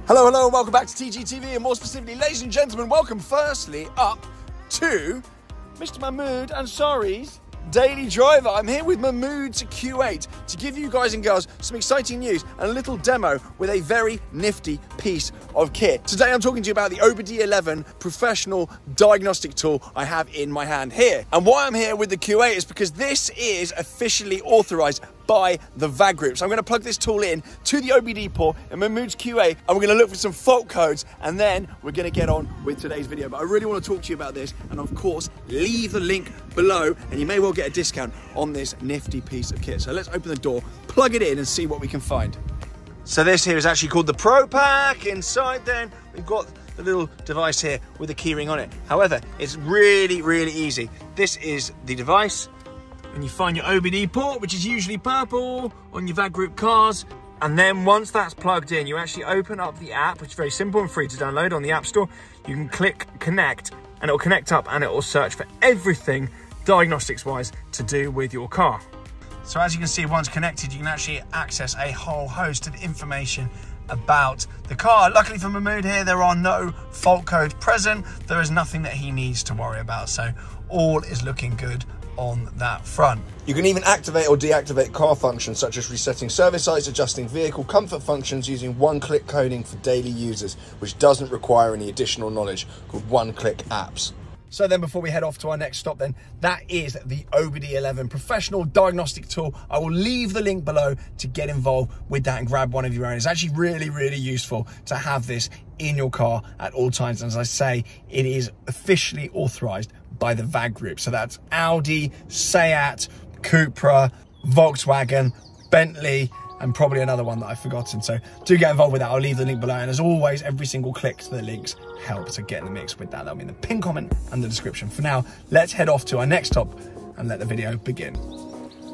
Hello, hello, and welcome back to TGTV, and more specifically, ladies and gentlemen, welcome firstly up to Mr. Mahmood Ansari's Daily Driver. I'm here with Mahmood's Q8 to give you guys and girls some exciting news and a little demo with a very nifty piece of kit. Today I'm talking to you about the OBD11 professional diagnostic tool I have in my hand here. And why I'm here with the Q8 is because this is officially authorized by the VAG group. So I'm going to plug this tool in to the OBD port in Mahmood's Q8, and we're going to look for some fault codes, and then we're going to get on with today's video. But I really want to talk to you about this, and of course, leave the link below, and you may well get a discount on this nifty piece of kit. So let's open the door, plug it in, and see what we can find. So this here is actually called the Pro Pack. Inside then, we've got the little device here with a keyring on it. However, it's really, really easy. This is the device. And you find your OBD port, which is usually purple on your VAG group cars. And then once that's plugged in, you actually open up the app, which is very simple and free to download on the App Store. You can click connect, and it will connect up and it will search for everything diagnostics wise to do with your car. So as you can see, once connected, you can actually access a whole host of information about the car. Luckily for Mahmood here, there are no fault codes present. There is nothing that he needs to worry about. So all is looking good on that front. You can even activate or deactivate car functions such as resetting service sites, adjusting vehicle comfort functions using one-click coding for daily users, which doesn't require any additional knowledge, called one-click apps. So then before we head off to our next stop then, that is the OBD11 professional diagnostic tool. I will leave the link below to get involved with that and grab one of your own. It's actually really, really useful to have this in your car at all times. And as I say, it is officially authorized by the VAG group. So that's Audi, Seat, Cupra, Volkswagen, Bentley, and probably another one that I've forgotten. So do get involved with that. I'll leave the link below. And as always, every single click to the links helps to get in the mix with that. That'll be in the pinned comment and the description. For now, let's head off to our next stop and let the video begin.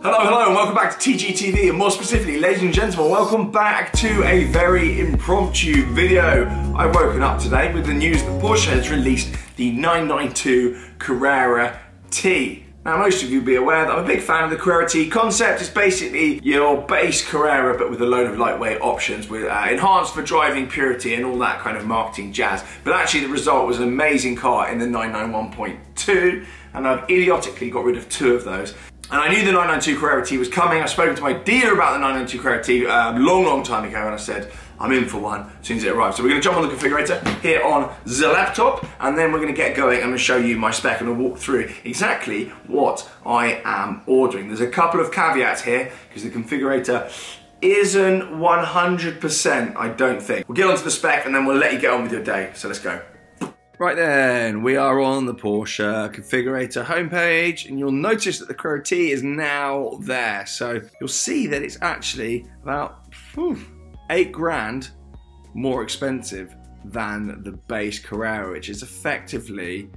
Hello, hello, and welcome back to TGTV, and more specifically, ladies and gentlemen, welcome back to a very impromptu video. I've woken up today with the news that Porsche has released the 992 Carrera T. Now, most of you will be aware that I'm a big fan of the Carrera T concept. It's basically your base Carrera, but with a load of lightweight options, with enhanced for driving purity and all that kind of marketing jazz. But actually, the result was an amazing car in the 991.2, and I've idiotically got rid of 2 of those. And I knew the 992 Carrera T was coming. I've spoken to my dealer about the 992 Carrera T a long time ago, and I said, I'm in for one as soon as it arrives. So we're going to jump on the configurator here on the laptop, and then we're going to get going. I'm going to show you my spec and I'll walk through exactly what I am ordering. There's a couple of caveats here because the configurator isn't 100%, I don't think. We'll get onto the spec and then we'll let you get on with your day. So let's go. Right then, we are on the Porsche configurator homepage, and you'll notice that the Carrera T is now there. So you'll see that it's actually about $8 grand more expensive than the base Carrera, which is effectively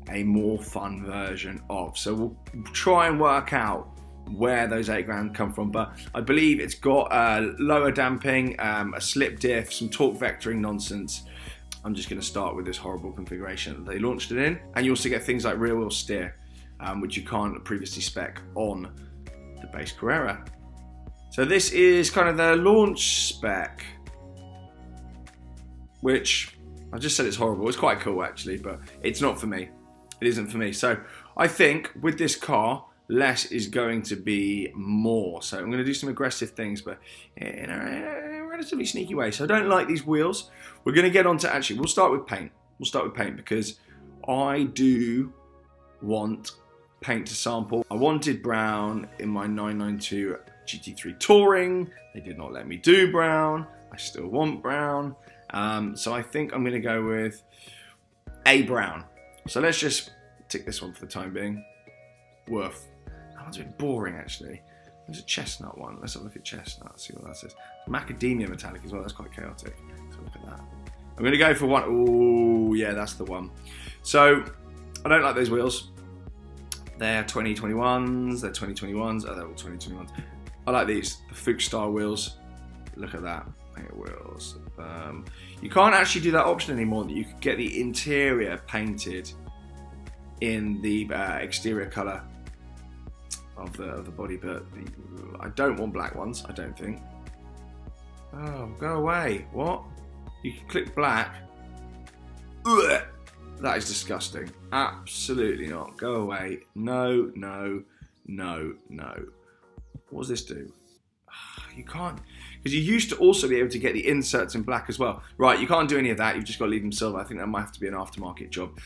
a more fun version of. So we'll try and work out where those $8 grand come from, but I believe it's got lower damping, a slip diff, some torque vectoring nonsense. I'm just going to start with this horrible configuration that they launched it in, and you also get things like rear wheel steer, which you can't previously spec on the base Carrera. So this is kind of the launch spec, which I just said it's horrible. It's quite cool actually, but it's not for me. It isn't for me. So I think with this car, less is going to be more. So I'm going to do some aggressive things, but in a relatively sneaky way. So I don't like these wheels. We're going to get on to, actually, we'll start with paint. We'll start with paint because I do want paint to sample. I wanted brown in my 992 GT3 Touring. They did not let me do brown. I still want brown. So I think I'm going to go with a brown. So let's just tick this one for the time being. Worth. That one's a bit boring actually. There's a chestnut one. Let's have a look at chestnut, see what that says. Macadamia metallic as well, that's quite chaotic. Let's have a look at that. I'm going to go for one. Oh yeah, that's the one. So I don't like those wheels. They're 2021s, they're 2021s, oh, they're all 2021s. I like these, the Fuchs style wheels. Look at that, paint wheels. You can't actually do that option anymore, that you could get the interior painted in the exterior colour of the body, but I don't want black ones, I don't think. Oh, go away, what? You can click black. Ugh. That is disgusting. Absolutely not. Go away. No, no, no, no. What does this do? You can't, because you used to also be able to get the inserts in black as well. Right, you can't do any of that. You've just got to leave them silver. I think that might have to be an aftermarket job.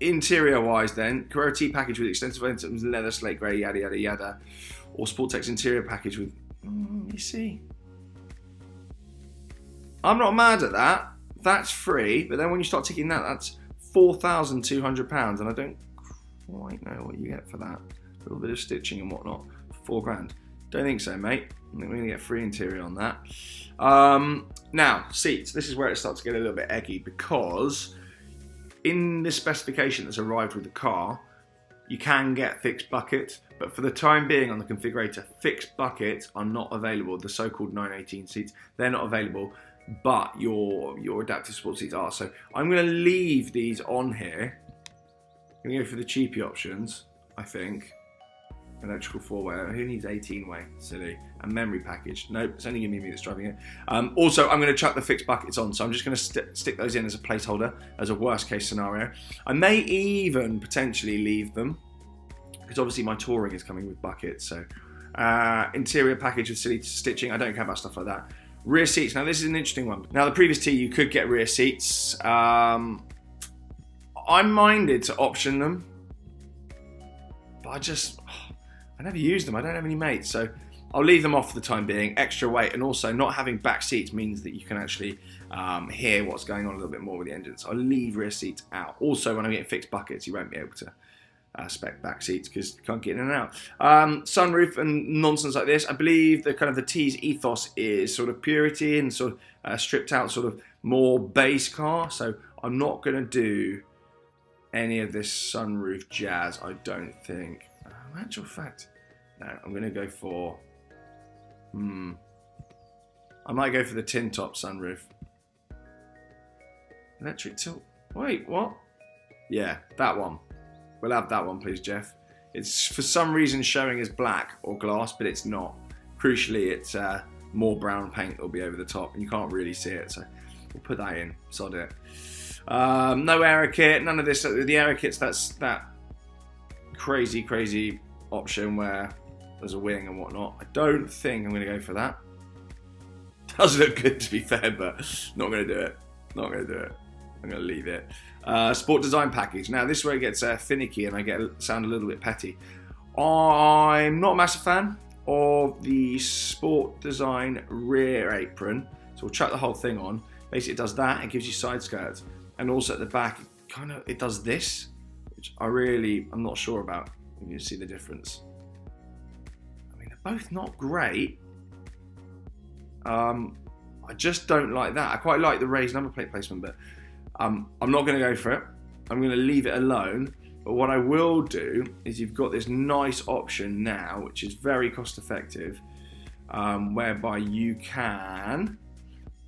Interior-wise then, Carrera T package with extensive items, leather, slate grey, yada, yada, yada. Or Sportex interior package with, you see. I'm not mad at that. That's free, but then when you start ticking that, that's £4,200, and I don't quite know what you get for that. A little bit of stitching and whatnot, £4 grand. Don't think so, mate. I think we're gonna get free interior on that. Now, seats. This is where it starts to get a little bit eggy, because in this specification that's arrived with the car, you can get fixed buckets, but for the time being on the configurator, fixed buckets are not available. The so-called 918 seats, they're not available. But your adaptive sport seats are. So I'm going to leave these on here. I'm going to go for the cheapy options, I think. Electrical 4-way. Who needs 18-way? Silly. And memory package. Nope, it's only going to be me that's driving it. Also, I'm going to chuck the fixed buckets on. So I'm just going to stick those in as a placeholder, as a worst case scenario. I may even potentially leave them, because obviously my touring is coming with buckets. So interior package with silly stitching. I don't care about stuff like that. Rear seats. Now this is an interesting one. Now the previous T you could get rear seats. I'm minded to option them, but I never use them. I don't have any mates, so I'll leave them off for the time being. Extra weight, and also not having back seats means that you can actually hear what's going on a little bit more with the engine. So I'll leave rear seats out. Also, when I'm getting fixed buckets, you won't be able to spec back seats because you can't get in and out. Sunroof and nonsense like this. I believe the kind of the T's ethos is sort of purity and sort of stripped out, sort of more base car. So I'm not going to do any of this sunroof jazz, I don't think. In actual fact, no, I'm going to go for, I might go for the tin top sunroof. Electric tilt. Wait, what? Yeah, that one. We'll have that one, please, Jeff. It's for some reason showing as black or glass, but it's not. Crucially, it's more brown paint that'll be over the top, and you can't really see it, so we'll put that in. Sod it. No aero kit, none of this. The aero kit's that crazy, crazy option where there's a wing and whatnot. I don't think I'm going to go for that. Does look good, to be fair, but not going to do it. Not going to do it. I'm going to leave it. Sport design package. Now this is where it gets finicky and I sound a little bit petty. I'm not a massive fan of the sport design rear apron, so we'll chuck the whole thing on. Basically it does that, it gives you side skirts, and also at the back it does this, which I'm not sure about. You can see the difference. I mean, they're both not great. I just don't like that. I quite like the raised number plate placement, but I'm not going to go for it. I'm going to leave it alone. But what I will do is you've got this nice option now, which is very cost effective, whereby you can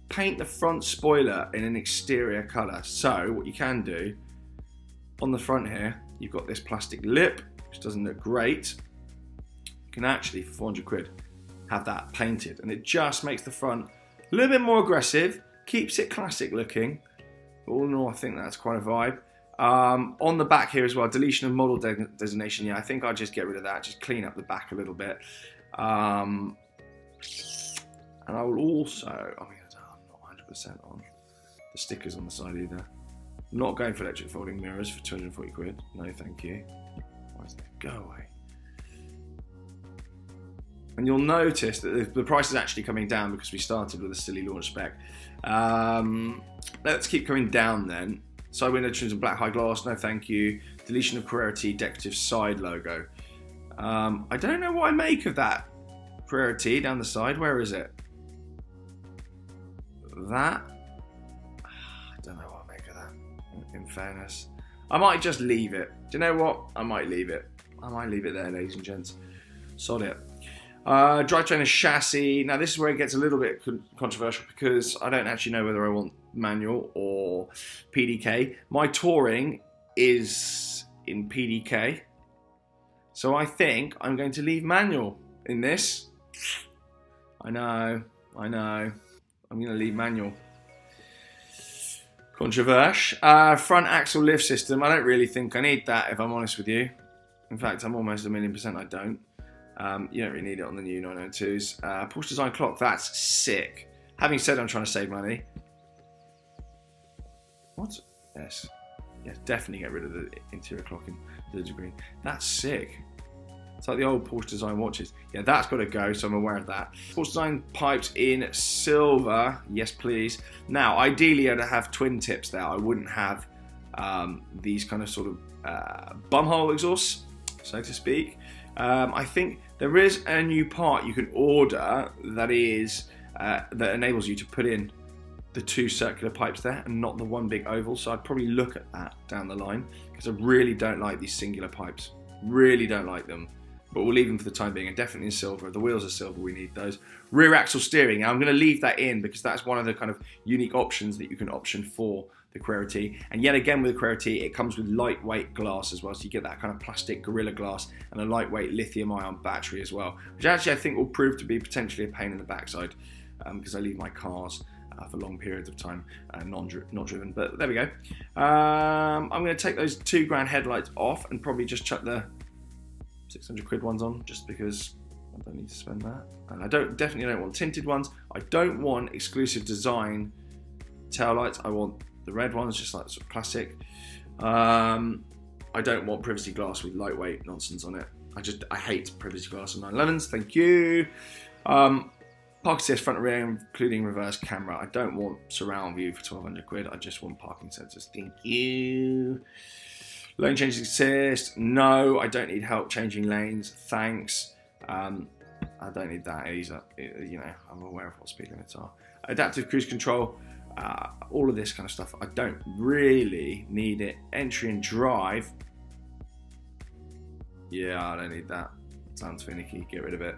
paint the front spoiler in an exterior colour. So what you can do on the front here, you've got this plastic lip, which doesn't look great. You can actually, for 400 quid, have that painted, and it just makes the front a little bit more aggressive, keeps it classic looking. All in all, I think that's quite a vibe. On the back here as well, deletion of model designation. Yeah, I think I'll just get rid of that, just clean up the back a little bit. And I will also, I mean, I'm not 100% on the stickers on the side either. I'm not going for electric folding mirrors for 240 quid. No, thank you. Why is that? Go away. And you'll notice that the price is actually coming down because we started with a silly launch spec. Let's keep coming down then. Side window trims and black high gloss, no thank you. Deletion of Carrera T decorative side logo. I don't know what I make of that Carrera T down the side. Where is it? That? I don't know what I make of that, in fairness. I might just leave it. Do you know what? I might leave it. I might leave it there, ladies and gents. Sod it. Drivetrain and chassis. Now this is where it gets a little bit controversial because I don't actually know whether I want manual or PDK. My touring is in PDK, so I think I'm going to leave manual in this. I know. I'm going to leave manual. Controversial. Front axle lift system. I don't really think I need that, if I'm honest with you. In fact, I'm almost 1,000,000% I don't. You don't really need it on the new 992s. Porsche design clock. That's sick. Having said I'm trying to save money. What? Yes. Yes, definitely get rid of the interior clocking to the degree. That's sick. It's like the old Porsche design watches. Yeah, that's got to go, so I'm aware of that. Porsche design pipes in silver. Yes, please. Now, ideally, I'd have twin tips there. I wouldn't have these kind of sort of bumhole exhausts, so to speak. I think there is a new part you can order that is that enables you to put in the two circular pipes there and not the one big oval. So I'd probably look at that down the line because I really don't like these singular pipes. Really don't like them. But we'll leave them for the time being, and definitely in silver. The wheels are silver, we need those. Rear axle steering, now I'm going to leave that in because that's one of the kind of unique options that you can option for the Carrera T. And yet again with the Carrera T, it comes with lightweight glass as well, so you get that kind of plastic Gorilla Glass and a lightweight lithium-ion battery as well, which actually I think will prove to be potentially a pain in the backside because I leave my cars for long periods of time not driven, but there we go. I'm going to take those £2 headlights off and probably just chuck the 600 quid ones on, just because I don't need to spend that. And I definitely don't want tinted ones. I don't want exclusive design tail lights. I want the red ones, just like sort of classic. I don't want privacy glass with lightweight nonsense on it. I hate privacy glass on 911s. Thank you. Park assist front and rear, including reverse camera. I don't want surround view for 1,200 quid. I just want parking sensors. Thank you. Lane change assist. No, I don't need help changing lanes. Thanks. I don't need that either. You know, I'm aware of what speed limits are. Adaptive cruise control. All of this kind of stuff. I don't really need it. Entry and drive. Yeah, I don't need that. Sounds finicky. Get rid of it.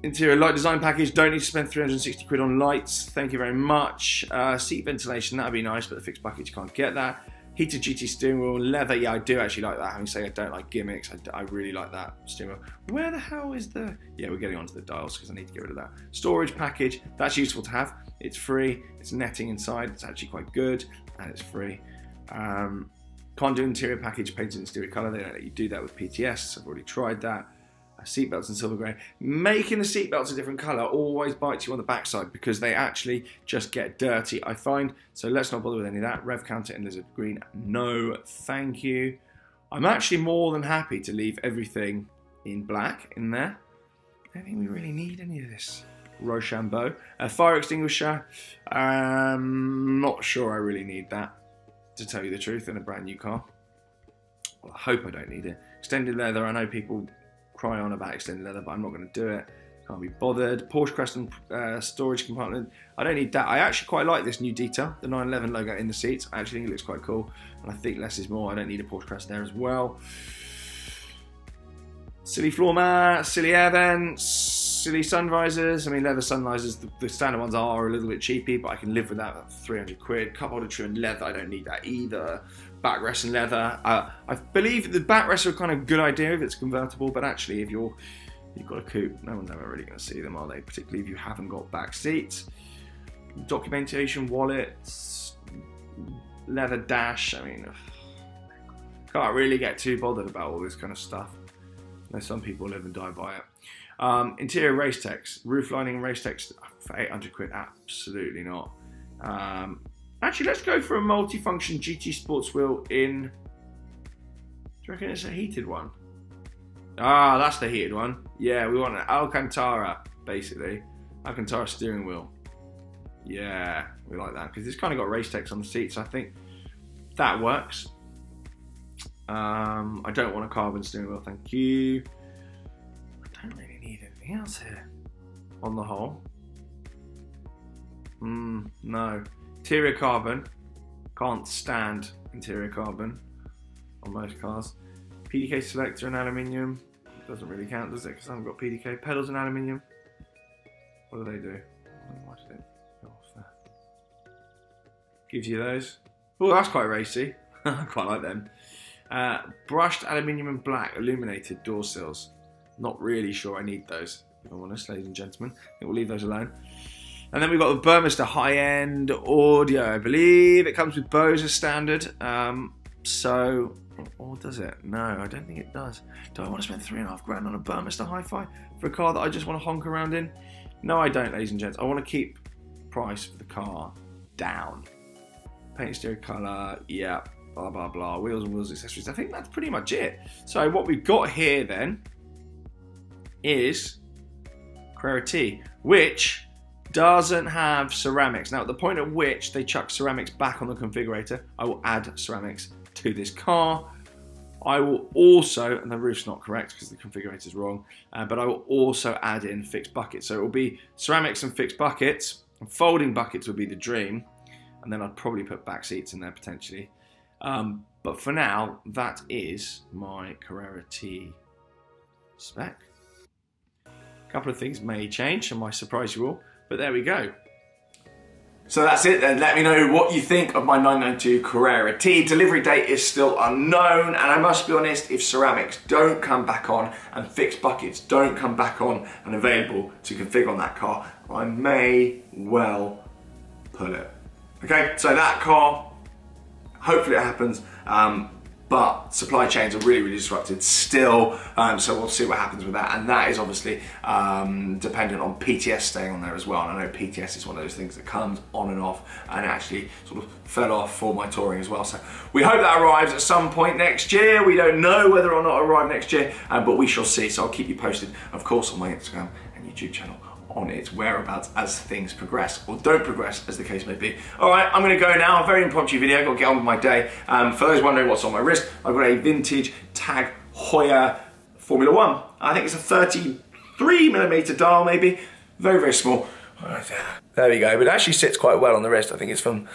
Interior light design package. Don't need to spend 360 quid on lights. Thank you very much. Seat ventilation. That'd be nice, but the fixed package can't get that. Heated GT steering wheel, leather. Yeah, I do actually like that. Having said I don't like gimmicks, I really like that steering wheel. Where the hell is the... Yeah, we're getting onto the dials because I need to get rid of that. Storage package. That's useful to have. It's free. It's netting inside. It's actually quite good, and it's free. Can't do interior package painted in exterior colour. They don't let you do that with PTS. I've already tried that. Seatbelts in silver grey. Making the seatbelts a different colour always bites you on the backside because they actually just get dirty, I find. So let's not bother with any of that. Rev counter in lizard green. No, thank you. I'm actually more than happy to leave everything in black in there. I don't think we really need any of this Rochambeau. Fire extinguisher. Not sure I really need that, to tell you the truth, in a brand new car. Well, I hope I don't need it. Extended leather. I know people cry on about extended leather, but I'm not going to do it. Can't be bothered. Porsche crest and storage compartment. I don't need that. I actually quite like this new detail, the 911 logo in the seats. I actually think it looks quite cool, and I think less is more. I don't need a Porsche crest there as well. Silly floor mat, silly air vents, silly sun visors. I mean, leather sun visors, the standard ones are a little bit cheapy, but I can live with that at 300 quid. Cup holder trim leather, I don't need that either. Backrest and leather. I believe the backrests are a kind of good idea if it's convertible, but actually if you've got a coupe, no one's ever really going to see them, are they? Particularly if you haven't got back seats. Documentation, wallets, leather dash. I mean, can't really get too bothered about all this kind of stuff. There's some people live and die by it. Interior race text, roof lining and race text for 800 quid. Absolutely not. Actually, let's go for a multi-function GT sports wheel in... Do you reckon it's a heated one? Ah, that's the heated one. Yeah, we want an Alcantara, basically. Alcantara steering wheel. Yeah, we like that because it's kind of got race text on the seats. So I think that works. I don't want a carbon steering wheel, thank you. I don't really need anything else here, on the whole. No. Interior carbon. Can't stand interior carbon on most cars. PDK selector in aluminium. Doesn't really count, does it? Because I haven't got PDK. Pedals in aluminium. What do they do? Why did it go off there? Gives you those. Oh, that's quite racy. I quite like them. Brushed aluminium and black illuminated door sills. Not really sure I need those, if I'm honest, ladies and gentlemen. I think we'll leave those alone. And then we've got the Burmester high-end audio. I believe it comes with Bose as standard. So, or does it? No, I don't think it does. Do I want to spend £3.5 grand on a Burmester hi-fi for a car that I just want to honk around in? No, I don't, ladies and gents. I want to keep price for the car down. Paint exterior colour, yeah, blah, blah, blah. Wheels and wheels accessories. I think that's pretty much it. So what we've got here then is Carrera T, which doesn't have ceramics. Now, at the point at which they chuck ceramics back on the configurator, I will add ceramics to this car. I will also, and the roof's not correct because the configurator is wrong, but I will also add in fixed buckets. So it will be ceramics and fixed buckets, and folding buckets would be the dream, and then I'd probably put back seats in there potentially. But for now, that is my Carrera T spec. A couple of things may change and might surprise you all, but there we go. So that's it then. Let me know what you think of my 992 Carrera T. Delivery date is still unknown, and I must be honest, if ceramics don't come back on and fixed buckets don't come back on and available to configure on that car, I may well pull it. Okay, so that car, hopefully it happens, but supply chains are really, really disrupted still, so we'll see what happens with that. And that is obviously dependent on PTS staying on there as well. And I know PTS is one of those things that comes on and off, and actually sort of fell off for my touring as well. So we hope that arrives at some point next year. We don't know whether or not it arrives next year, but we shall see. So I'll keep you posted, of course, on my Instagram and YouTube channel on its whereabouts as things progress, or don't progress, as the case may be. All right, I'm gonna go now. A very impromptu video. I've got to get on with my day. For those wondering what's on my wrist, I've got a vintage Tag Heuer Formula One. I think it's a 33mm dial, maybe. Very, very small. There we go. But it actually sits quite well on the wrist. I think it's from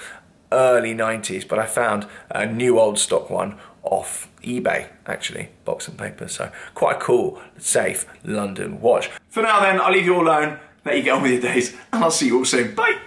early 90s, but I found a new old stock one off eBay, actually, box and paper. So quite a cool, safe London watch. For now then, I'll leave you all alone, let you get on with your days, and I'll see you all soon. Bye!